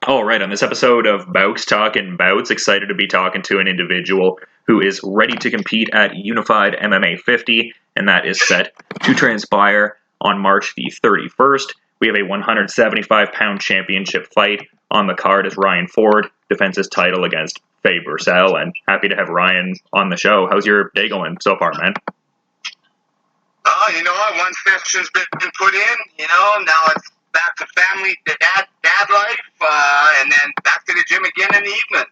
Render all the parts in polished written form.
All right, on this episode of Bowks Talking Bouts, excited to be talking to an individual who is ready to compete at Unified MMA 50, and that is set to transpire on March the 31st. We have a 175-pound championship fight on the card as Ryan Ford defends his title against Fay Bursell, and happy to have Ryan on the show. How's your day going so far, man? One session's been put in, now it's back to family, dad life, and then back to the gym again in the evening.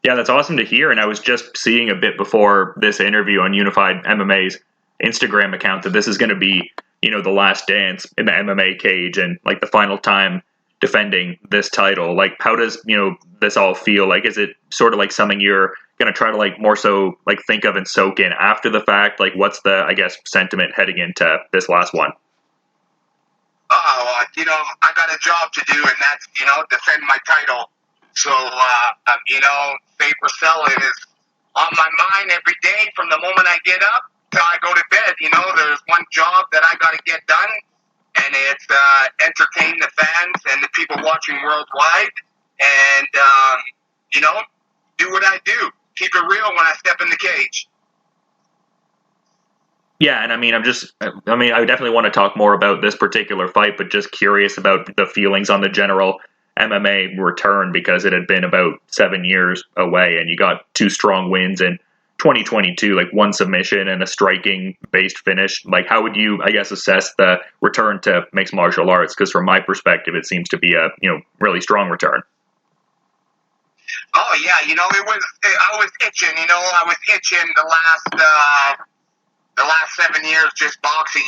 Yeah, that's awesome to hear. And I was just seeing a bit before this interview on Unified MMA's Instagram account that this is going to be, the last dance in the MMA cage and like the final time defending this title. Like, how does, this all feel? Like, is it sort of like something you're going to try to like more so like think of and soak in after the fact? Like, what's the, I guess, sentiment heading into this last one? I got a job to do, and that's, defend my title. So, Fay Bursell is on my mind every day from the moment I get up till I go to bed. There's one job that I got to get done, and it's entertain the fans and the people watching worldwide, and, do what I do. Keep it real when I step in the cage. Yeah, and I definitely want to talk more about this particular fight, but just curious about the feelings on the general MMA return, because it had been about 7 years away, and you got two strong wins in 2022, like one submission and a striking-based finish. Like, how would you, I guess, assess the return to mixed martial arts? Because from my perspective, it seems to be a, really strong return. Oh, yeah, I was itching, I was itching the last 7 years just boxing.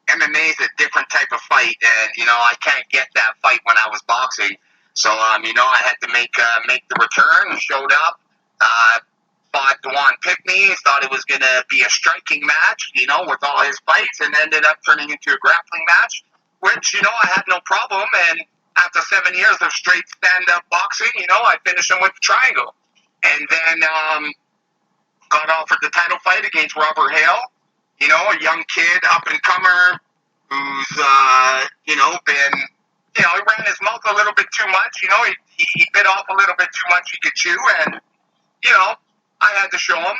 MMA is a different type of fight, and I can't get that fight when I was boxing. So I had to make the return. Showed up, fought Dewan Pickney. Thought it was gonna be a striking match, with all his fights, and ended up turning into a grappling match, which I had no problem. And after 7 years of straight stand-up boxing, I finished him with the triangle, and then got offered the title fight against Robert Hale. A young kid, up-and-comer, who's, been, he ran his mouth a little bit too much. He bit off a little bit too much he could chew, and, I had to show him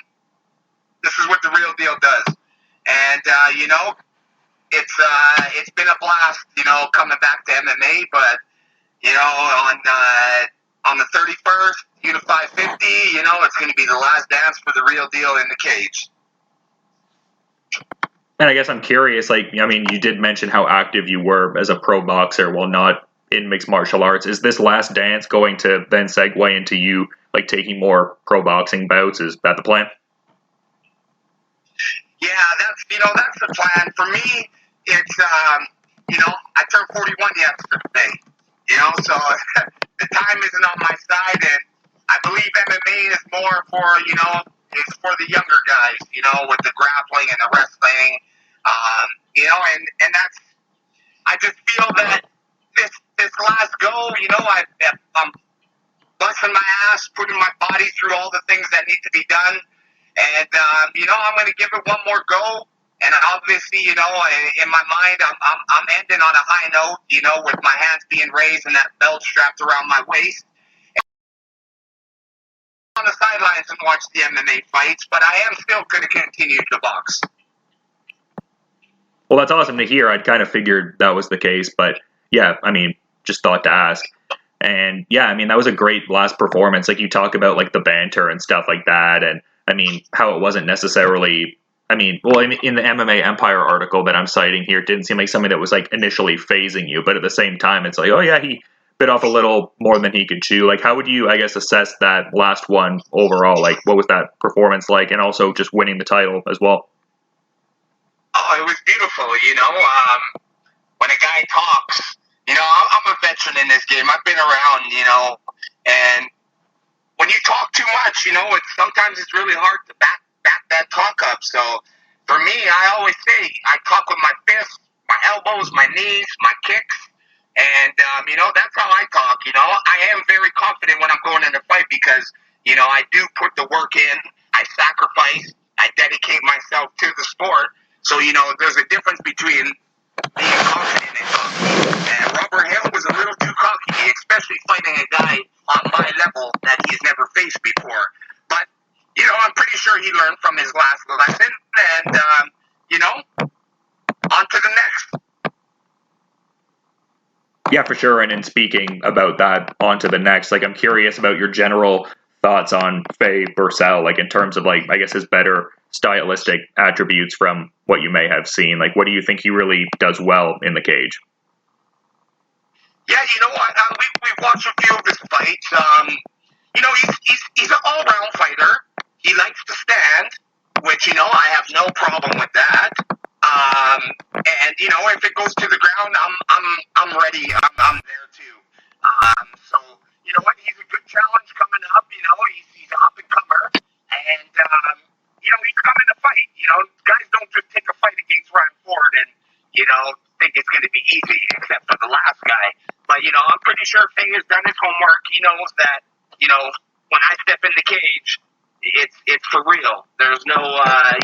this is what the real deal does. And, it's been a blast, coming back to MMA, but, on the 31st, Unified 50, it's going to be the last dance for the real deal in the cage. And I guess I'm curious, you did mention how active you were as a pro boxer while not in mixed martial arts. Is this last dance going to then segue into you, taking more pro boxing bouts? Is that the plan? Yeah, that's the plan. For me, it's, I turned 41 yesterday, so the time isn't on my side, and I believe MMA is more for, it's for the younger guys, with the grappling and the wrestling, and that's, I just feel that this last go, I'm busting my ass, putting my body through all the things that need to be done, and, I'm going to give it one more go, and obviously, in my mind, I'm ending on a high note, with my hands being raised and that belt strapped around my waist. On the sidelines and watch the MMA fights, but I am still going to continue to box. Well, that's awesome to hear. I'd kind of figured that was the case, but yeah, just thought to ask. And yeah, that was a great last performance. Like, you talk about the banter and stuff like that, and how it wasn't necessarily, in the MMA Empire article that I'm citing here, it didn't seem like something that was initially phasing you, but at the same time, it's oh yeah, he bit off a little more than he could chew. How would you, I guess, assess that last one overall? What was that performance like, and also just winning the title as well? Oh, it was beautiful, when a guy talks, I'm a veteran in this game. I've been around, and when you talk too much, sometimes it's really hard to back that talk up. So for me, I always say I talk with my fists, my elbows, my knees, my kicks. And, that's how I talk, I am very confident when I'm going in a fight because, I do put the work in, I sacrifice, I dedicate myself to the sport. So, there's a difference between being confident and cocky. And Robert Hill was a little too cocky, especially fighting a guy on my level that he's never faced before. But, you know, I'm pretty sure he learned from his last lesson. And, you know, on to the next. Yeah, for sure. And in speaking about that, on to the next, like, I'm curious about your general thoughts on Fay Bursell, like, in terms of, like, I guess his better stylistic attributes from what you may have seen. Like, what do you think he really does well in the cage? Yeah, you know what? We've watched a few of his fights. You know, he's an all-round fighter. He likes to stand, which, you know, I have no problem with that. And you know, if it goes to the ground, I'm ready. I'm there too. So you know what? He's a good challenge coming up. You know, he's an up and comer, and you know, he's coming to fight. You know, guys don't just take a fight against Ryan Ford and you know think it's going to be easy, except for the last guy. But you know, I'm pretty sure Fay has done his homework. He knows that you know when I step in the cage, it's for real. There's no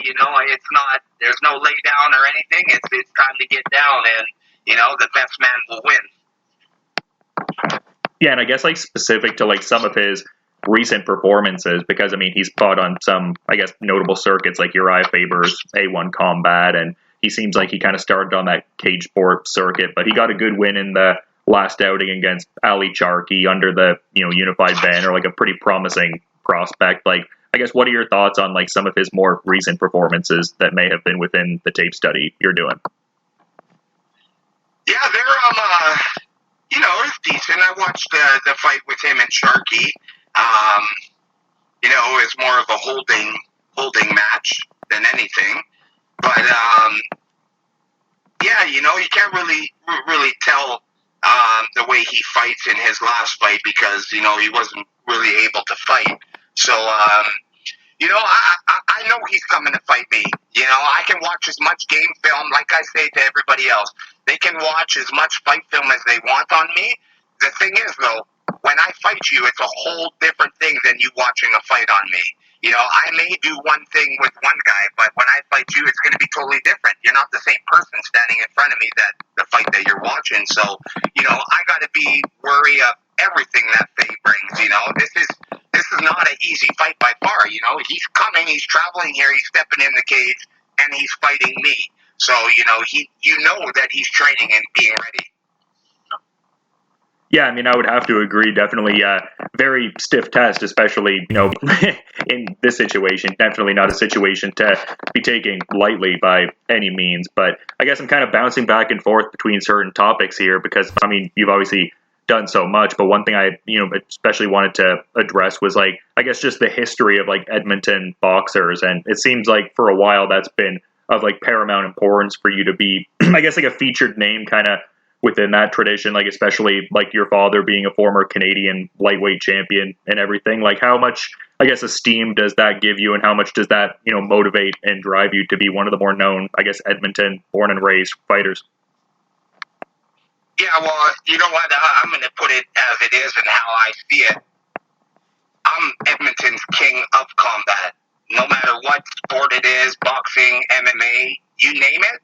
you know, it's not. There's no lay down or anything. It's time to get down, and you know the best man will win. Yeah, and I guess like specific to like some of his recent performances, because I mean he's fought on some, I guess, notable circuits like Uriah Faber's A1 Combat, and he seems like he kind of started on that cage sport circuit, but he got a good win in the last outing against Ali Charkey under the, you know, Unified banner, like a pretty promising prospect. Like, I guess, what are your thoughts on like some of his more recent performances that may have been within the tape study you're doing? Yeah, they're you know, it's decent. I watched the fight with him and Sharkey. You know, it was more of a holding match than anything. But yeah, you know, you can't really tell the way he fights in his last fight because you know he wasn't really able to fight. So, you know, I know he's coming to fight me. You know, I can watch as much game film, like I say to everybody else. They can watch as much fight film as they want on me. The thing is, though, when I fight you, it's a whole different thing than you watching a fight on me. You know, I may do one thing with one guy, but when I fight you, it's going to be totally different. You're not the same person standing in front of me that the fight that you're watching. So, you know, I got to be wary of everything that Fay brings. You know, this is not an easy fight by far. You know, he's coming, he's traveling here, he's stepping in the cage, and he's fighting me. So, you know, you know that he's training and being ready. Yeah, I mean, I would have to agree. Definitely very stiff test, especially, you know, in this situation. Definitely not a situation to be taking lightly by any means. But I guess I'm kind of bouncing back and forth between certain topics here because, I mean, you've obviously done so much. But one thing I, you know, especially wanted to address was, like, I guess just the history of, like, Edmonton boxers. And it seems like for a while that's been of, like, paramount importance for you to be, I guess, like a featured name kind of within that tradition, like especially like your father being a former Canadian lightweight champion and everything. Like, how much, I guess, esteem does that give you, and how much does that, you know, motivate and drive you to be one of the more known, I guess, Edmonton born and raised fighters? Yeah, well, you know what? I'm going to put it as it is and how I see it. I'm Edmonton's king of combat. No matter what sport it is, boxing, MMA, you name it,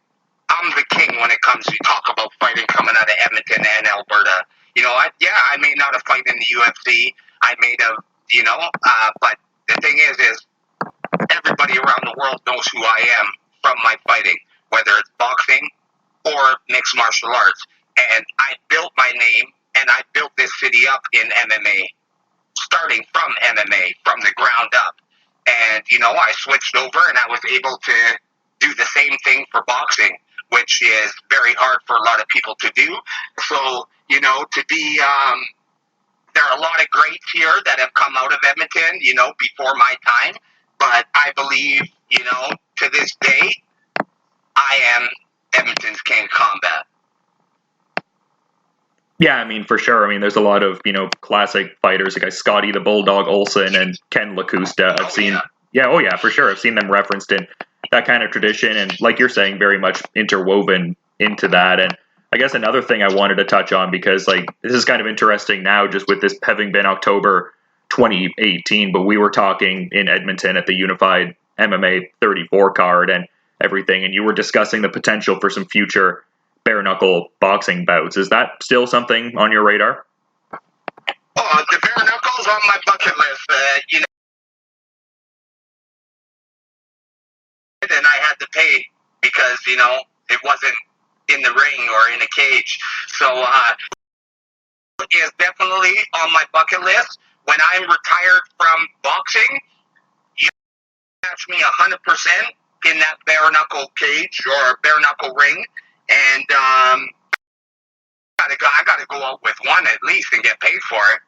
I'm the king when it comes to talk about fighting coming out of Edmonton and Alberta. You know, I may not have fight in the UFC. I may have, you know, but the thing is everybody around the world knows who I am from my fighting, whether it's boxing or mixed martial arts. And I built my name and I built this city up in MMA, starting from MMA, from the ground up. And, you know, I switched over and I was able to do the same thing for boxing, which is very hard for a lot of people to do. So, you know, to be, there are a lot of greats here that have come out of Edmonton, you know, before my time. But I believe, you know, to this day, I am Edmonton's king of combat. Yeah, I mean, for sure. I mean, there's a lot of, you know, classic fighters, like Scotty the Bulldog Olsen and Ken LaCusta. I've seen, oh yeah, for sure. I've seen them referenced in that kind of tradition, and like you're saying, very much interwoven into that. And I guess another thing I wanted to touch on, because like this is kind of interesting now, just with this having been October 2018, but we were talking in Edmonton at the Unified MMA 34 card and everything, and you were discussing the potential for some future bare knuckle boxing bouts. Is that still something on your radar? Oh, the bare knuckles on my bucket list. And I had to pay because it wasn't in the ring or in a cage. So it is definitely on my bucket list. When I'm retired from boxing, you catch me 100% in that bare knuckle cage or bare knuckle ring, and I gotta go out with one at least and get paid for it.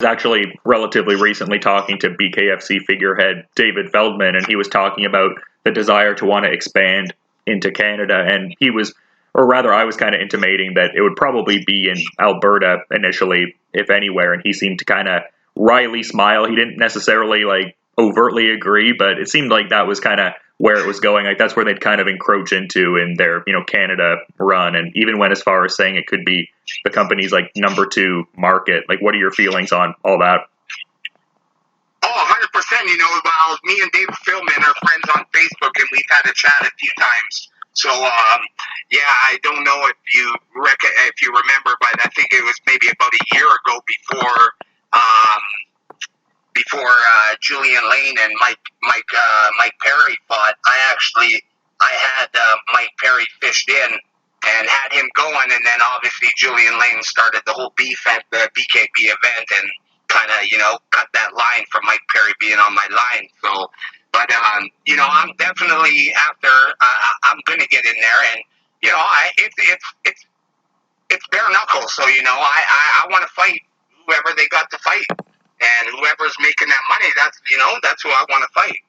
I was actually relatively recently talking to BKFC figurehead David Feldman, and he was talking about the desire to want to expand into Canada, and he was, or rather I was kind of intimating that it would probably be in Alberta initially, if anywhere, and he seemed to kind of wryly smile. He didn't necessarily like overtly agree, but it seemed like that was kind of where it was going. Like that's where they'd kind of encroach into in their, Canada run, and even went as far as saying it could be the company's like number 2 market. Like, what are your feelings on all that? Oh, 100%. Well, me and David Philman are friends on Facebook, and we've had a chat a few times. So, yeah, I don't know if you remember, but I think it was maybe about a year ago before Julian Lane and Mike Perry fought. I had Mike Perry fished in and had him going, and then obviously Julian Lane started the whole beef at the BKB event and kind of, cut that line from Mike Perry being on my line. So, but, I'm definitely after, I'm going to get in there, and, it's bare knuckles. So, I want to fight whoever they got to fight, and whoever's making that money, that's who I want to fight.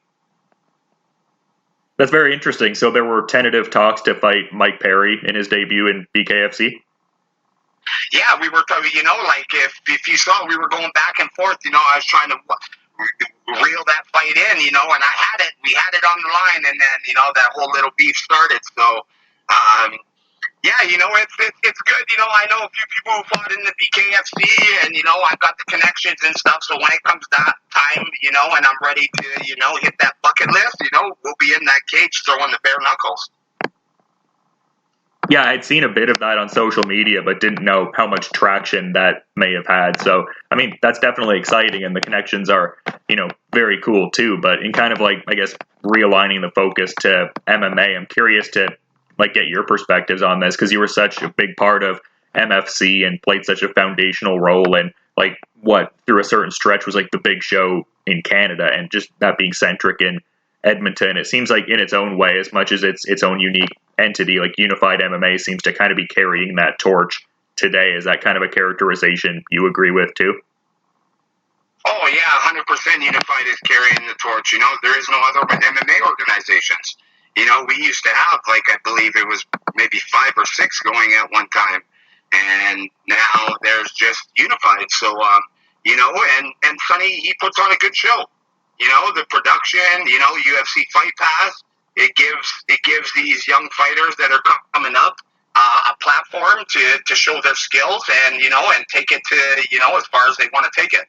That's very interesting. So there were tentative talks to fight Mike Perry in his debut in BKFC? Yeah, we were, like if you saw, we were going back and forth, I was trying to reel that fight in, and we had it on the line, and then, that whole little beef started. So, yeah, it's good. I know a few people who fought in the BKFC, and, I've got the connections and stuff. So when it comes that time, and I'm ready to, hit that bucket list, we'll be in that cage throwing the bare knuckles. Yeah, I'd seen a bit of that on social media, but didn't know how much traction that may have had. So, I mean, that's definitely exciting, and the connections are, very cool too. But in kind of like, I guess, realigning the focus to MMA, I'm curious to like get your perspectives on this, because you were such a big part of MFC and played such a foundational role in like what through a certain stretch was like the big show in Canada, and just that being centric in Edmonton. It seems like in its own way, as much as it's its own unique entity, like Unified MMA seems to kind of be carrying that torch today. Is that kind of a characterization you agree with too? Oh yeah, 100% Unified is carrying the torch. There is no other MMA organizations. We used to have, like, I believe it was maybe 5 or 6 going at one time, and now there's just Unified. So, and Sonny, he puts on a good show. The production, UFC Fight Pass, it gives these young fighters that are coming up a platform to show their skills and, and take it to, as far as they want to take it.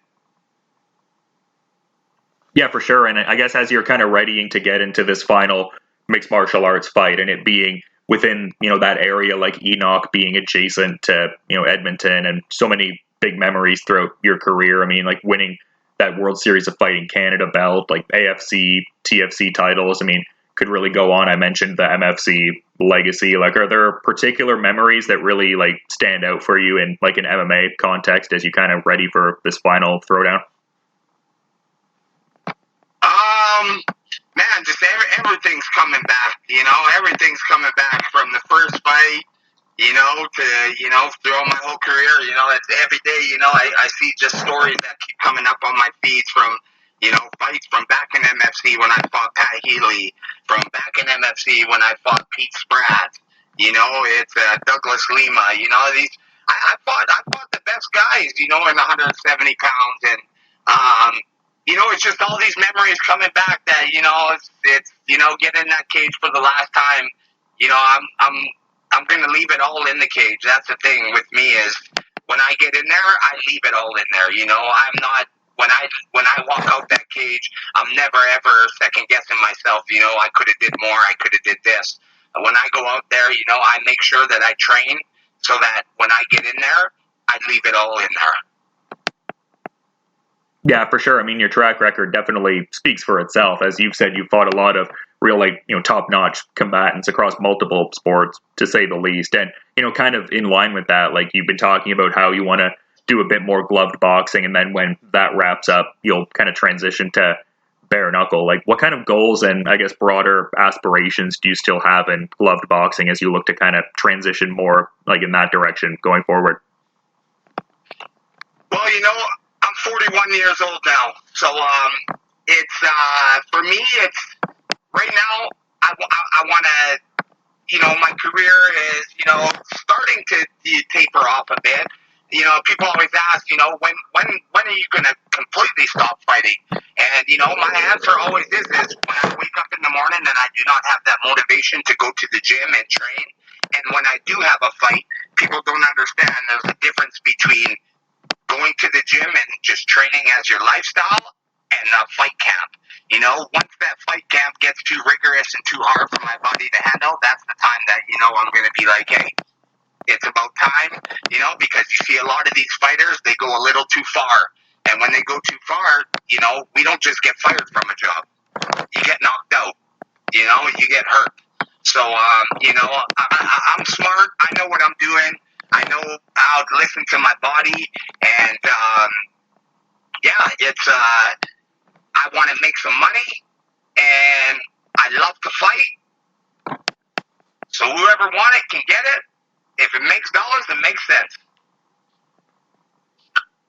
Yeah, for sure. And I guess as you're kind of readying to get into this final mixed martial arts fight, and it being within, that area, like Enoch being adjacent to, Edmonton, and so many big memories throughout your career. I mean, like winning that World Series of Fighting Canada belt, like AFC, TFC titles. I mean, could really go on. I mentioned the MFC legacy. Like, are there particular memories that really like stand out for you in like an MMA context as you kind of ready for this final throwdown? Man, just everything's coming back. Everything's coming back from the first fight, to throughout my whole career. It's every day. I see just stories that keep coming up on my feeds from, fights from back in MFC when I fought Pat Healy, from back in MFC when I fought Pete Spratt. It's Douglas Lima. I fought the best guys. In 170 pounds, and it's just all these memories coming back that it's get in that cage for the last time. I'm gonna leave it all in the cage. That's the thing with me is when I get in there, I leave it all in there. I'm not when I walk out that cage, I'm never ever second guessing myself. I could have did more. I could have did this. And when I go out there, I make sure that I train so that when I get in there, I leave it all in there. Yeah, for sure. I mean, your track record definitely speaks for itself. As you've said, you've fought a lot of real, top-notch combatants across multiple sports, to say the least. And, kind of in line with that, like you've been talking about how you want to do a bit more gloved boxing, and then when that wraps up, you'll kind of transition to bare knuckle. Like, what kind of goals and, I guess, broader aspirations do you still have in gloved boxing as you look to kind of transition more, like, in that direction going forward? Well, I'm 41 years old now, so it's for me. It's right now. I want to, my career is, starting to taper off a bit. People always ask, when are you going to completely stop fighting? And my answer always is when I wake up in the morning and I do not have that motivation to go to the gym and train, and when I do have a fight, people don't understand there's a difference between going to the gym and just training as your lifestyle and a fight camp. Once that fight camp gets too rigorous and too hard for my body to handle, that's the time that, I'm going to be like, hey, it's about time, because you see a lot of these fighters, they go a little too far. And when they go too far, we don't just get fired from a job. You get knocked out, you get hurt. So, I'm smart. I know what I'm doing. I know how to listen to my body, and it's I want to make some money, and I love to fight. So whoever wants it can get it. If it makes dollars, it makes sense.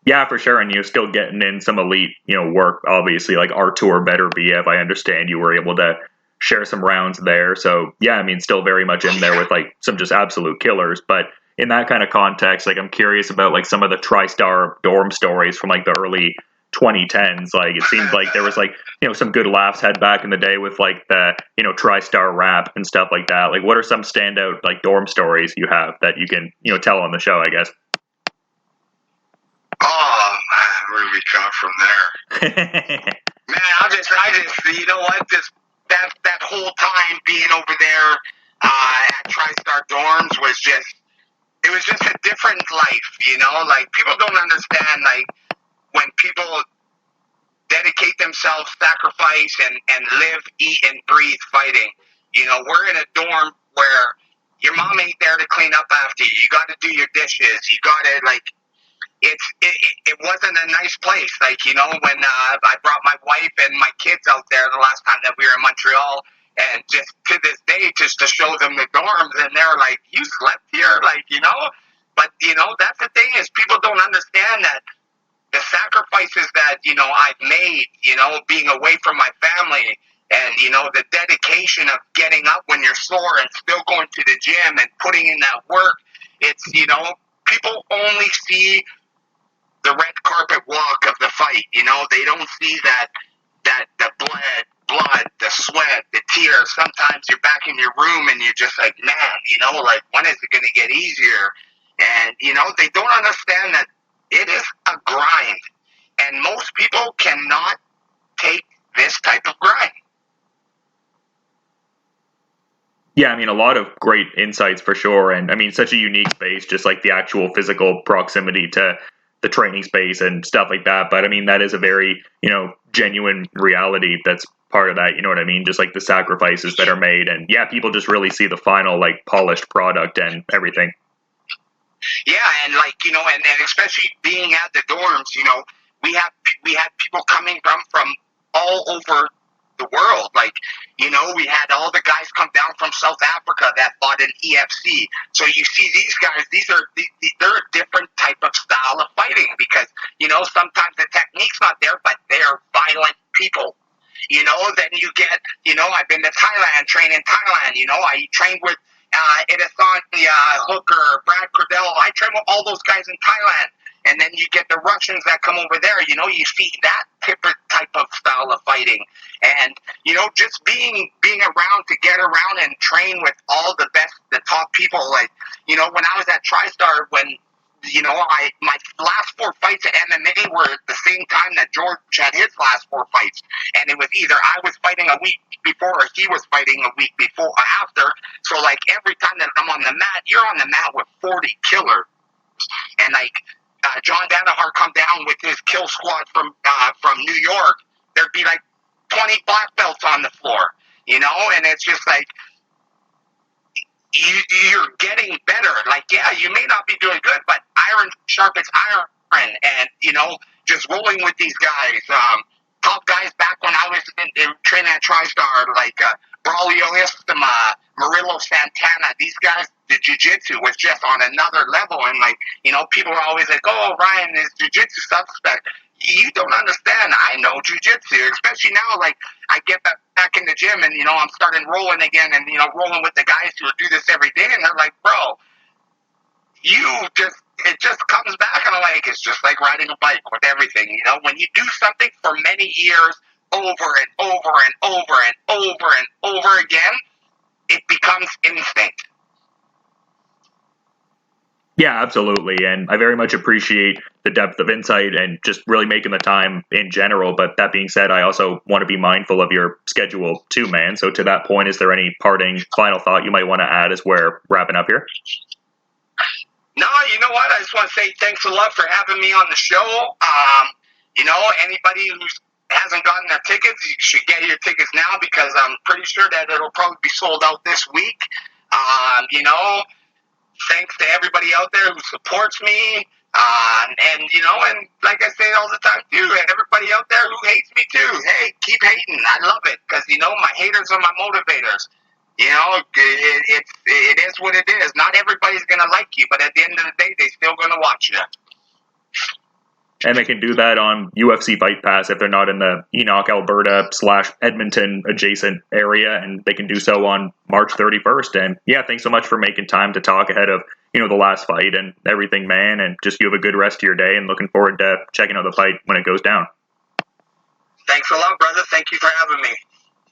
Yeah, for sure. And you're still getting in some elite, work, obviously, like Artur Beterbiev. I understand you were able to share some rounds there. So, yeah, I mean, still very much in there with, like, some just absolute killers. But in that kind of context, like, I'm curious about, like, some of the TriStar dorm stories from, like, the early 2010s. Like, it seems like there was, like, some good laughs had back in the day with, like, the, TriStar rap and stuff like that. Like, what are some standout, like, dorm stories you have that you can, tell on the show, I guess? Oh, man, where do we come from there? Man, I just, just that whole time being over there at TriStar dorms was just, it was just a different life, like, people don't understand, like, when people dedicate themselves, sacrifice, and live, eat, and breathe fighting. We're in a dorm where your mom ain't there to clean up after you. You got to do your dishes. You got to, like, it wasn't a nice place. Like, when I brought my wife and my kids out there the last time that we were in Montreal, and just to this day, just to show them the dorms, and they're like, you slept here? Like, But, that's the thing is people don't understand that the sacrifices that, I've made, being away from my family, and, the dedication of getting up when you're sore and still going to the gym and putting in that work. It's, people only see the red carpet walk of the fight. They don't see that the blood, the sweat, the tears. Sometimes you're back in your room and you're just like, man, like, when is it going to get easier? And, they don't understand that it is a grind, and most people cannot take this type of grind. Yeah, I mean, a lot of great insights for sure. And I mean, such a unique space, just like the actual physical proximity to the training space and stuff like that. But I mean, that is a very, genuine reality that's part of that. You know what I mean? Just like the sacrifices that are made. And yeah, people just really see the final, like, polished product and everything. Yeah, and like, and especially being at the dorms, we had people coming from all over the world. Like, we had all the guys come down from South Africa that fought in EFC. So you see these guys, they're a different type of style of fighting because, sometimes the technique's not there, but they're violent people. Then you get, I've been to Thailand, trained in Thailand, I trained with Edison, Hooker, Brad Cordell. I train with all those guys in Thailand. And then you get the Russians that come over there. You see that different type of style of fighting. And, just being around to get around and train with all the best, the top people. Like, when I was at TriStar, when my last 4 fights at MMA were at the same time that George had his last 4 fights, and it was either I was fighting a week before or he was fighting a week before or after. So like every time that I'm on the mat, you're on the mat with 40 killers, and like John Danaher come down with his kill squad from New York, there'd be like 20 black belts on the floor, and it's just like. You're getting better. Like, yeah, you may not be doing good, but iron sharpens iron. And, just rolling with these guys. Top guys back when I was in training at TriStar, like Braulio Estema, Murillo Santana. These guys, the jiu-jitsu was just on another level. And, like, people are always like, oh, Ryan is jiu-jitsu suspect. You don't understand. I know jiu-jitsu, especially now, like, I get back in the gym and, I'm starting rolling again and, rolling with the guys who do this every day. And they're like, bro, it just comes back. And I'm like, it's just like riding a bike with everything. When you do something for many years over and over and over and over and over again, it becomes instinct. Yeah, absolutely. And I very much appreciate the depth of insight and just really making the time in general. But that being said, I also want to be mindful of your schedule too, man. So to that point, is there any parting final thought you might want to add as we're wrapping up here? No, you know what? I just want to say thanks a lot for having me on the show. Anybody who hasn't gotten their tickets, you should get your tickets now because I'm pretty sure that it'll probably be sold out this week. Thanks to everybody out there who supports me. And like I say all the time, too, everybody out there who hates me, too. Hey, keep hating. I love it because, my haters are my motivators. It is what it is. Not everybody's going to like you, but at the end of the day, they're still going to watch you. And they can do that on UFC Fight Pass if they're not in the Enoch, Alberta / Edmonton adjacent area, and they can do so on March 31st. And yeah, thanks so much for making time to talk ahead of, the last fight and everything, man. And just you have a good rest of your day and looking forward to checking out the fight when it goes down. Thanks a lot, brother. Thank you for having me.